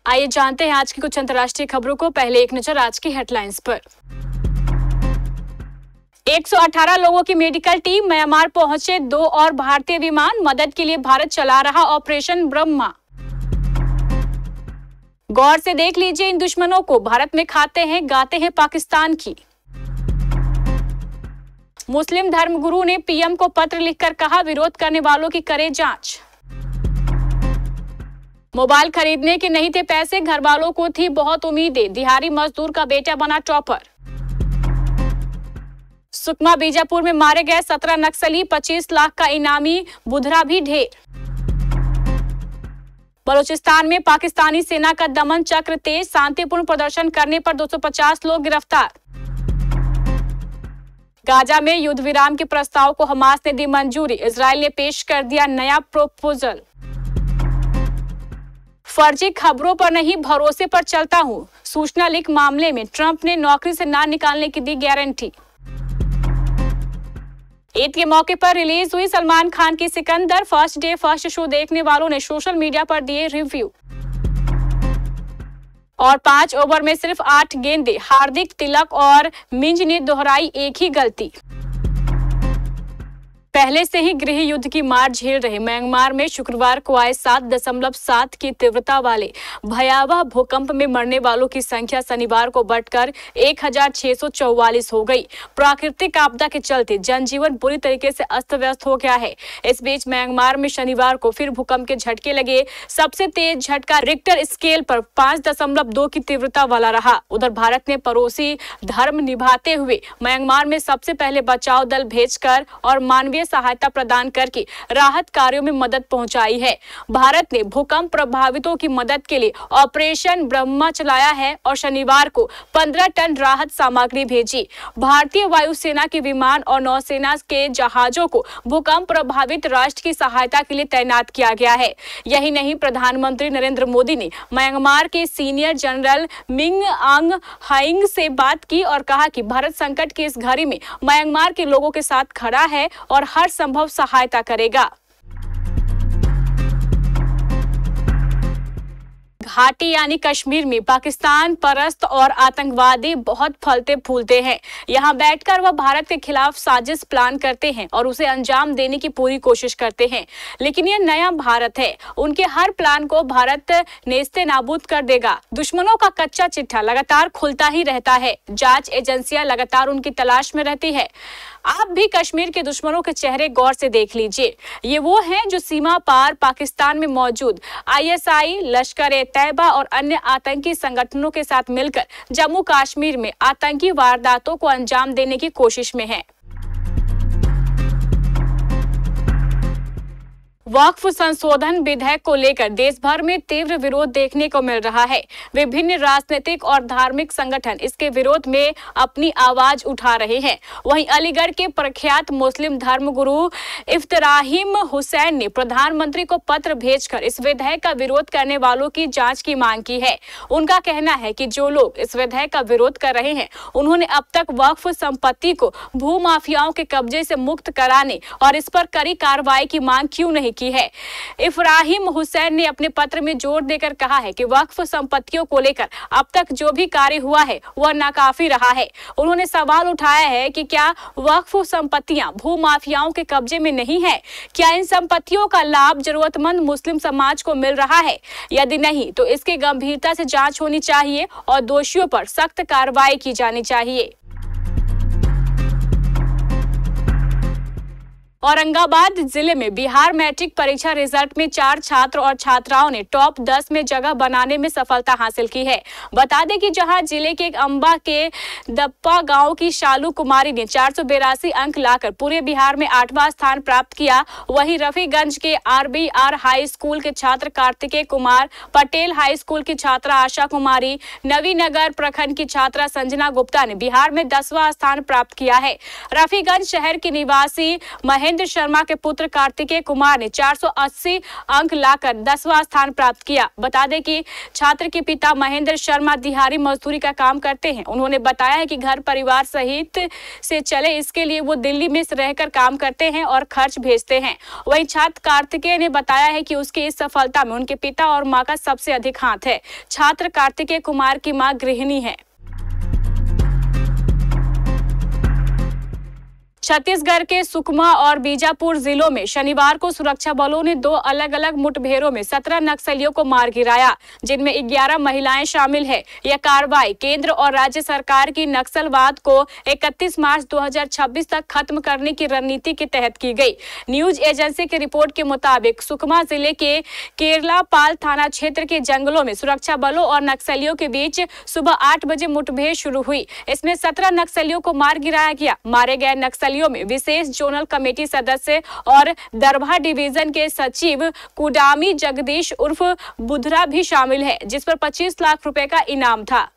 आइए जानते हैं आज की कुछ अंतर्राष्ट्रीय खबरों को। पहले एक नजर आज की हेडलाइंस पर। 118 लोगों की मेडिकल टीम म्यांमार पहुंचे, 2 और भारतीय विमान। मदद के लिए भारत चला रहा ऑपरेशन ब्रह्मा। गौर से देख लीजिए इन दुश्मनों को, भारत में खाते हैं गाते हैं पाकिस्तान की। मुस्लिम धर्मगुरु ने पीएम को पत्र लिखकर कहा, विरोध करने वालों की करे जांच। मोबाइल खरीदने के नहीं थे पैसे, घर वालों को थी बहुत उम्मीदें। दिहाड़ी मजदूर का बेटा बना टॉपर। सुकमा बीजापुर में मारे गए 17 नक्सली, 25 लाख का इनामी, बुधरा भी ढेर। बलूचिस्तान में पाकिस्तानी सेना का दमन चक्र तेज, शांतिपूर्ण प्रदर्शन करने पर 250 लोग गिरफ्तार। गाजा में युद्ध विराम के प्रस्ताव को हमास ने दी मंजूरी, इजरायल ने पेश कर दिया नया प्रोपोजल। फर्जी खबरों पर नहीं भरोसे पर चलता हूं, सूचना लीक मामले में ट्रंप ने नौकरी से ना निकालने की दी गारंटी। ईद के मौके पर रिलीज हुई सलमान खान की Sikandar, first day first show देखने वालों ने सोशल मीडिया पर दिए रिव्यू। और 5 ओवर में सिर्फ 8 गेंदें, हार्दिक, तिलक और मिंज ने दोहराई एक ही गलती। पहले से ही गृह युद्ध की मार झेल रहे म्यांमार में शुक्रवार को आए 7.7 की तीव्रता वाले भयावह भूकंप में मरने वालों की संख्या शनिवार को बढ़कर 1644 हो गई। प्राकृतिक आपदा के चलते जनजीवन बुरी तरीके से अस्त व्यस्त हो गया है। इस बीच म्यांमार में शनिवार को फिर भूकंप के झटके लगे। सबसे तेज झटका रिक्टर स्केल पर 5.2 की तीव्रता वाला रहा। उधर भारत ने पड़ोसी धर्म निभाते हुए म्यांमार में सबसे पहले बचाव दल भेजकर और मानवीय सहायता प्रदान करके राहत कार्यों में मदद पहुंचाई है। भारत ने भूकंप प्रभावितों की मदद के लिए ऑपरेशन ब्रह्मा चलाया है और शनिवार को 15 टन राहत सामग्री भेजी। भारतीय वायुसेना के विमान और नौसेना के जहाजों को भूकंप प्रभावित राष्ट्र की सहायता के लिए तैनात किया गया है। यही नहीं, प्रधानमंत्री नरेंद्र मोदी ने म्यांमार के सीनियर जनरल मिंग आंग हाइंग से बात की और कहा कि भारत संकट की इस घड़ी में म्यांमार के लोगों के साथ खड़ा है और हर संभव सहायता करेगा। घाटी यानी कश्मीर में पाकिस्तान परस्त और आतंकवादी बहुत फलते फूलते हैं। यहाँ बैठकर वह भारत के खिलाफ साजिश प्लान करते हैं और उसे अंजाम देने की पूरी कोशिश करते हैं। लेकिन यह नया भारत है, उनके हर प्लान को भारत नेस्ते नाबूद कर देगा। दुश्मनों का कच्चा चिट्ठा लगातार खुलता ही रहता है। जांच एजेंसियां लगातार उनकी तलाश में रहती है। आप भी कश्मीर के दुश्मनों के चेहरे गौर से देख लीजिए। ये वो हैं जो सीमा पार पाकिस्तान में मौजूद आईएसआई, लश्कर-ए-तैयबा और अन्य आतंकी संगठनों के साथ मिलकर जम्मू कश्मीर में आतंकी वारदातों को अंजाम देने की कोशिश में हैं। वक्फ संशोधन विधेयक को लेकर देश भर में तीव्र विरोध देखने को मिल रहा है। विभिन्न राजनीतिक और धार्मिक संगठन इसके विरोध में अपनी आवाज उठा रहे हैं। वहीं अलीगढ़ के प्रख्यात मुस्लिम धर्मगुरु इफ्तिराहिम हुसैन ने प्रधानमंत्री को पत्र भेजकर इस विधेयक का विरोध करने वालों की जांच की मांग की है। उनका कहना है कि जो लोग इस विधेयक का विरोध कर रहे हैं, उन्होंने अब तक वक्फ संपत्ति को भूमाफियाओं के कब्जे से मुक्त कराने और इस पर कड़ी कार्रवाई की मांग क्यों नहीं की है। इफ्राहिम हुसैन ने अपने पत्र में जोर देकर कहा है कि वक्फ संपत्तियों को लेकर अब तक जो भी कार्य हुआ है वह नाकाफी रहा है। उन्होंने सवाल उठाया है कि क्या वक्फ संपत्तियां भूमाफियाओं के कब्जे में नहीं है? क्या इन संपत्तियों का लाभ जरूरतमंद मुस्लिम समाज को मिल रहा है? यदि नहीं तो इसकी गंभीरता से जांच होनी चाहिए और दोषियों पर सख्त कार्रवाई की जानी चाहिए। औरंगाबाद जिले में बिहार मैट्रिक परीक्षा रिजल्ट में 4 छात्र और छात्राओं ने टॉप 10 में जगह बनाने में सफलता हासिल की है। बता दें कि जहां जिले के अंबा के दप्पा गांव की शालू कुमारी ने 482 अंक लाकर पूरे बिहार में 8वां स्थान प्राप्त किया, वहीं रफीगंज के आरबीआर हाई स्कूल के छात्र कार्तिकेय कुमार, पटेल हाई स्कूल की छात्रा आशा कुमारी, नवीनगर प्रखंड की छात्रा संजना गुप्ता ने बिहार में 10वां स्थान प्राप्त किया है। रफीगंज शहर के निवासी महेश महेंद्र शर्मा के पुत्र कार्तिकेय कुमार ने 480 अंक लाकर 10वां स्थान प्राप्त किया। बता दें कि छात्र के पिता महेंद्र शर्मा दिहाड़ी मजदूरी का काम करते हैं। उन्होंने बताया है कि घर परिवार सहित से चले इसके लिए वो दिल्ली में रहकर काम करते हैं और खर्च भेजते हैं। वहीं छात्र कार्तिकेय ने बताया है कि उसकी इस सफलता में उनके पिता और मां का सबसे अधिक हाथ है। छात्र कार्तिकेय कुमार की मां गृहिणी है। छत्तीसगढ़ के सुकमा और बीजापुर जिलों में शनिवार को सुरक्षा बलों ने 2 अलग अलग मुठभेड़ों में 17 नक्सलियों को मार गिराया, जिनमें 11 महिलाएं शामिल है। यह कार्रवाई केंद्र और राज्य सरकार की नक्सलवाद को 31 मार्च 2026 तक खत्म करने की रणनीति के तहत की गई। न्यूज एजेंसी की रिपोर्ट के मुताबिक सुकमा जिले के केरलापाल थाना क्षेत्र के जंगलों में सुरक्षा बलों और नक्सलियों के बीच सुबह 8 बजे मुठभेड़ शुरू हुई। इसमें 17 नक्सलियों को मार गिराया गया। मारे गए नक्सलियों में विशेष जोनल कमेटी सदस्य और दरभा डिवीजन के सचिव कुडामी जगदीश उर्फ बुधरा भी शामिल है, जिस पर 25 लाख रुपए का इनाम था।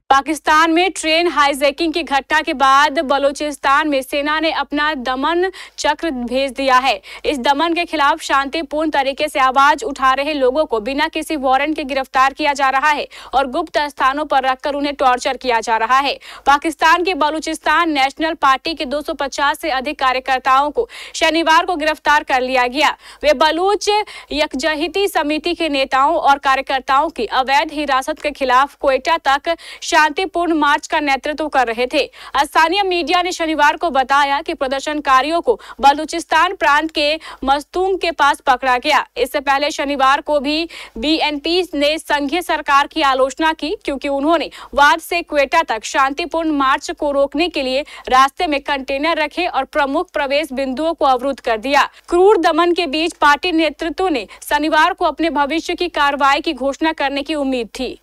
पाकिस्तान में ट्रेन हाईजैकिंग की घटना के बाद बलूचिस्तान में सेना ने अपना दमन चक्र भेज दिया है। इस दमन के खिलाफ शांतिपूर्ण तरीके से आवाज उठा रहे लोगों को बिना किसी वारंट के गिरफ्तार किया जा रहा है और गुप्त स्थानों पर रखकर उन्हें टॉर्चर किया जा रहा है। पाकिस्तान की बलूचिस्तान नेशनल पार्टी के 250 से अधिक कार्यकर्ताओं को शनिवार को गिरफ्तार कर लिया गया। वे बलूच यकजहिती समिति के नेताओं और कार्यकर्ताओं की अवैध हिरासत के खिलाफ क्वेटा तक शांतिपूर्ण मार्च का नेतृत्व कर रहे थे। स्थानीय मीडिया ने शनिवार को बताया कि प्रदर्शनकारियों को बलूचिस्तान प्रांत के मस्तूम के पास पकड़ा गया। इससे पहले शनिवार को भी बीएनपी ने संघीय सरकार की आलोचना की, क्योंकि उन्होंने वाद से क्वेटा तक शांतिपूर्ण मार्च को रोकने के लिए रास्ते में कंटेनर रखे और प्रमुख प्रवेश बिंदुओं को अवरुद्ध कर दिया। क्रूर दमन के बीच पार्टी नेतृत्व ने शनिवार को अपने भविष्य की कार्रवाई की घोषणा करने की उम्मीद थी।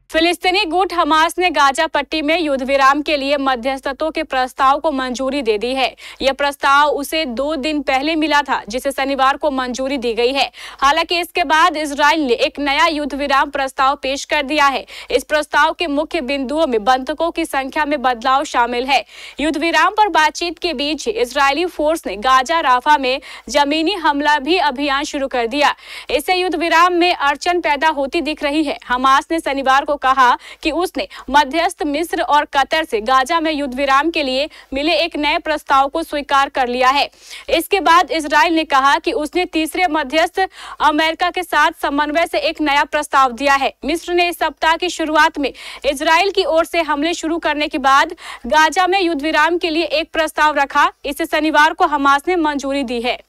फिलिस्तीनी गुट हमास ने गाजा पट्टी में युद्ध विराम के लिए मध्यस्थतों के प्रस्ताव को मंजूरी दे दी है। यह प्रस्ताव उसे 2 दिन पहले मिला था, जिसे शनिवार को मंजूरी दी गई है। हालांकि इसके बाद इजराइल ने एक नया युद्ध विराम प्रस्ताव पेश कर दिया है। इस प्रस्ताव के मुख्य बिंदुओं में बंधकों की संख्या में बदलाव शामिल है। युद्ध विराम पर बातचीत के बीच इजरायली फोर्स ने गाजा राफा में जमीनी हमला भी अभियान शुरू कर दिया। इससे युद्ध विराम में अड़चन पैदा होती दिख रही है। हमास ने शनिवार को कहा कि उसने मध्यस्थ मिस्र और कतर से गाजा में युद्ध विराम के लिए मिले एक नए प्रस्ताव को स्वीकार कर लिया है। इसके बाद इजराइल ने कहा कि उसने तीसरे मध्यस्थ अमेरिका के साथ समन्वय से एक नया प्रस्ताव दिया है। मिस्र ने इस सप्ताह की शुरुआत में इजराइल की ओर से हमले शुरू करने के बाद गाजा में युद्ध विराम के लिए एक प्रस्ताव रखा। इसे शनिवार को हमास ने मंजूरी दी है।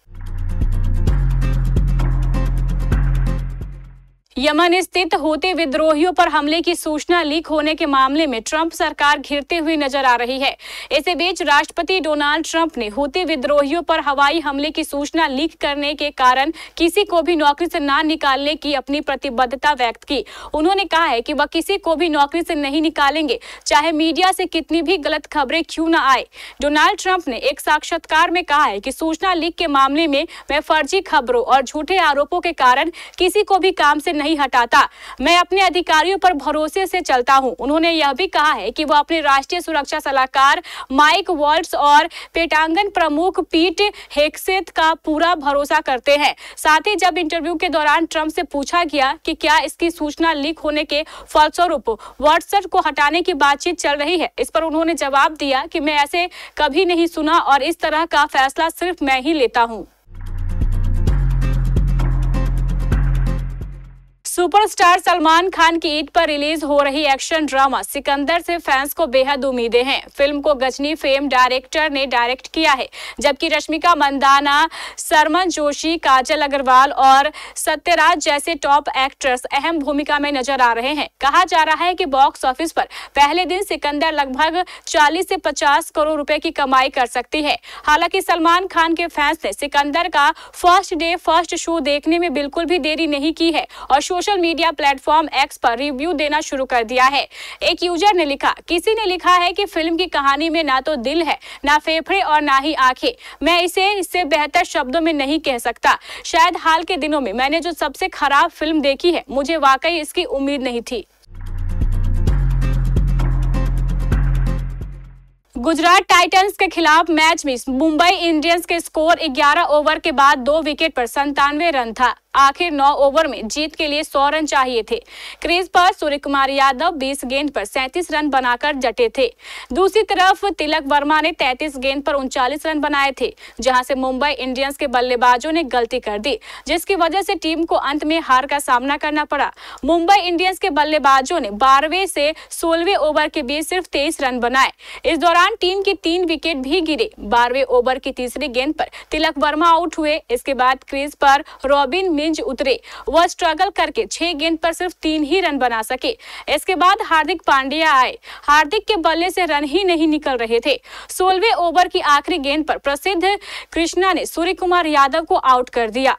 यमन स्थित हूती विद्रोहियों पर हमले की सूचना लीक होने के मामले में ट्रंप सरकार घिरती हुई नजर आ रही है। इसी बीच राष्ट्रपति डोनाल्ड ट्रंप ने हूती विद्रोहियों पर हवाई हमले की सूचना लीक करने के कारण किसी को भी नौकरी से ना निकालने की अपनी प्रतिबद्धता व्यक्त की। उन्होंने कहा है कि वह किसी को भी नौकरी से नहीं निकालेंगे, चाहे मीडिया से कितनी भी गलत खबरें क्यों न आए। डोनाल्ड ट्रंप ने एक साक्षात्कार में कहा है कि सूचना लीक के मामले में मैं फर्जी खबरों और झूठे आरोपों के कारण किसी को भी काम से नहीं हटाता। मैं अपने अधिकारियों पर भरोसे से चलता हूं। उन्होंने यह भी कहा है कि वह अपने राष्ट्रीय सुरक्षा सलाहकार माइक वॉल्ट्स और पेंटागन प्रमुख पीट हेगसेथ का पूरा भरोसा करते हैं। साथ ही जब इंटरव्यू के दौरान ट्रंप से पूछा गया कि क्या इसकी सूचना लीक होने के फलस्वरूप व्हाट्सएप को हटाने की बातचीत चल रही है, इस पर उन्होंने जवाब दिया कि मैं ऐसे कभी नहीं सुना और इस तरह का फैसला सिर्फ मैं ही लेता हूं। सुपरस्टार सलमान खान की ईद पर रिलीज हो रही एक्शन ड्रामा सिकंदर से फैंस को बेहद उम्मीदें हैं। फिल्म को गजनी फेम डायरेक्टर ने डायरेक्ट किया है, जबकि रश्मिका मंदाना, सरमन जोशी, काजल अग्रवाल और सत्यराज जैसे टॉप एक्टर्स अहम भूमिका में नजर आ रहे हैं। कहा जा रहा है कि बॉक्स ऑफिस पर पहले दिन सिकंदर लगभग 40 से 50 करोड़ रुपए की कमाई कर सकती है। हालांकि सलमान खान के फैंस ने सिकंदर का फर्स्ट डे फर्स्ट शो देखने में बिल्कुल भी देरी नहीं की है और सोशल मीडिया प्लेटफॉर्म एक्स पर रिव्यू देना शुरू कर दिया है। एक यूजर ने लिखा, किसी ने लिखा है कि फिल्म की कहानी में ना तो दिल है, ना फेफड़े और ना ही आंखें। मैं इससे बेहतर शब्दों में नहीं कह सकता। शायद हाल के दिनों में मैंने जो सबसे खराब फिल्म देखी है। मुझे वाकई इसकी उम्मीद नहीं थी। गुजरात टाइटंस के खिलाफ मैच में मुंबई इंडियंस के स्कोर 11 ओवर के बाद 2 विकेट पर 97 रन था। आखिर 9 ओवर में जीत के लिए 100 रन चाहिए थे। क्रीज पर सूर्यकुमार यादव 20 गेंद पर 37 रन बनाकर डटे थे। दूसरी तरफ तिलक वर्मा ने 33 गेंद पर 39 रन बनाए थे, जहां से मुंबई इंडियंस के बल्लेबाजों ने गलती कर दी, जिसकी वजह से टीम को अंत में हार का सामना करना पड़ा। मुंबई इंडियंस के बल्लेबाजों ने 12वें से 16वें ओवर के बीच सिर्फ 23 रन बनाए। इस दौरान टीम के 3 विकेट भी गिरे। 12वें ओवर की तीसरी गेंद पर तिलक वर्मा आउट हुए। इसके बाद क्रीज पर रॉबिन मिंज उतरे। वह स्ट्रगल करके 6 गेंद पर सिर्फ 3 ही रन बना सके। इसके बाद हार्दिक पांड्या आए। हार्दिक के बल्ले से रन ही नहीं निकल रहे थे। 16वें ओवर की आखिरी गेंद पर प्रसिद्ध कृष्णा ने सूर्यकुमार यादव को आउट कर दिया।